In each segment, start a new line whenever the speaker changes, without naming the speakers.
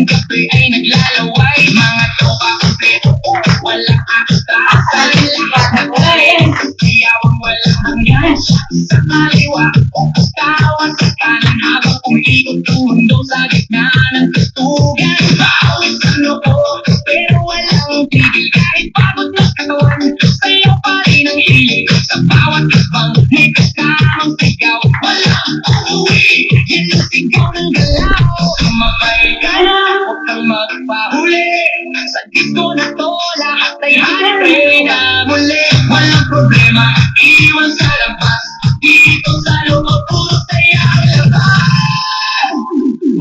Hanggang gabi ay naglalaway. Mga tropa kompleto, walang atasan. Lahat na iyawang walang hanggan. Sa kaliwa, tawag sa kanan habang umiikot ang mundo sa gitna ng kastugan. Bawis ang loob, pero walang tigil. Kahit pagod na katawan, sayo pa rin ang hilig. Sa bawat habang may kasamang sigaw, walang uuwi. Yan ang sigaw ng galaw. Kumapay ka na, huwag kang magpahuli. Sa disco na to, lahat ay hanapin na muli. Walang problema, iwan sa labas. Dito sa loob, puro saya ang labas.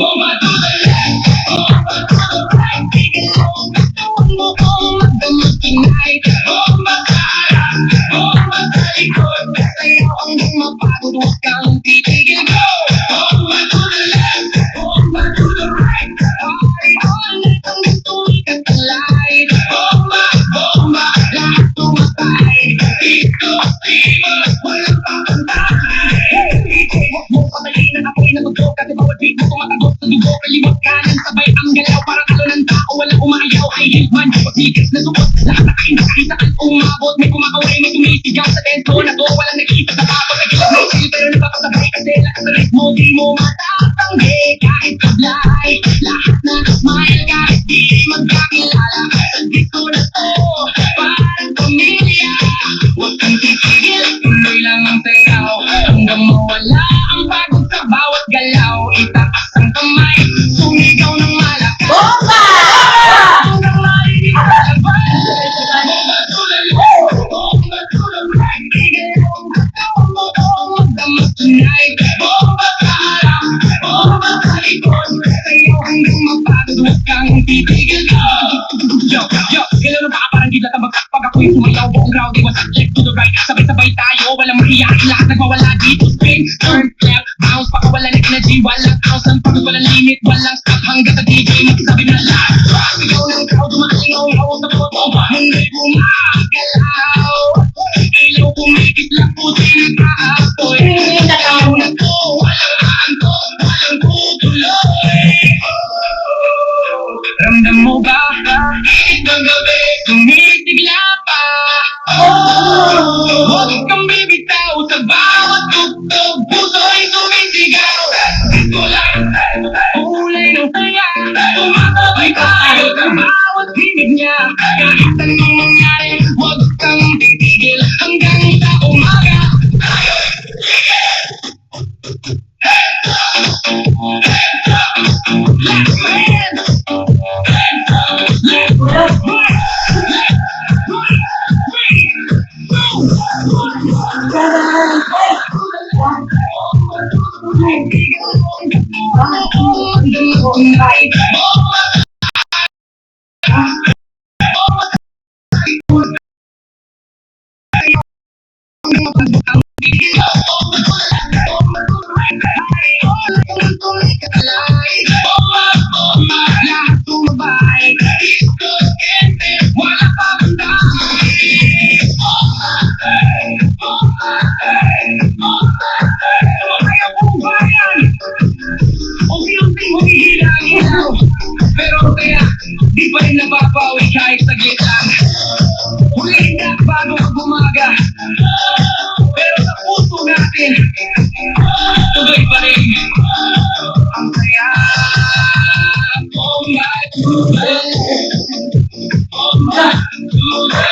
Bomba to the left, bomba to the right. Tigil mo ang katawan mo kung magdamag tonight. Bomba sa harap, bomba sa likod. Sayo ang di mapagod, huwag kang titigil. Go! Bomba to the left, bomba to the right. Party all night ang gusto ikatalay. Bomba, bomba, lahat tumatay. Dito, dito, walang papantay. Huwag mo patayin ang apoy na tugtog. Kasi bawat beat mo tumatagot sa dugo. Kaliwat kanan sabay ang galaw. Parang alo ng tao, walang umayaw. Ay hitman, pagtigas na sugot. Lahat na kain nakita at umabot. May kumakaway, may tumisigaw sa dento na to. Walang nakikita sa kapag nagilang may sil. Pero napapasabay kasi lakas na ritmo. Di mo matatanggi kahit kablay. Lahat na smile kahit di magkakilala. Sa disco na to, parang pamilya. Huwag kang titigil, tuloy lang ang sayaw. Hanggang mawala ang pagod sa bawat galaw. Itaas ang kamay, sumigaw ng malakas.
Bomba!
Hanggang marinig sa labas. Bomba to the left, bomba to the right. Tigil ang katawan mo kung magdamag tonight. Bomba sa harap, bomba sa likod. Sayo hanggang mapagod, huwag kang titigil. Yo, yo, galaw ng paa parang gidlat ang bagsak. Pag ako'y sumayaw, buong crowd iwas. Left to the right, sabay-sabay tayo. Walang mahiyain, lahat nagwawala dito. Spin, turn, left, bounce. Baka wala ng energy, walang ounce. Ang pagod, walang limit, walang stop. Hanggang sa DJ, magsabi na lahat. Sigaw ng crowd, umalingaw-ngaw sa photo. Hindi gumagalaw. Ilaw kumikit lang, puti nag-aapoy. Sigaw na to, walang aantok, walang tutuloy. Ramdam mo ba? Hanggang gabi, tumitigla pa. Huwag kang bibitaw sa bawat tugtog. Puso ay sumisigaw. Disco lang, kulay ng saya. Tumataway tayo sa bawat hinig niya. Kahit anong mangyari, huwag kang titigil hanggang sa umaga. Tayo last man. Pero kaya, di pa rin nababawi kahit saglit lang. Hulihin na bago mag-umaga. Pero sa puso natin, tuloy pa rin ang saya. Bomba to the left, bomba to the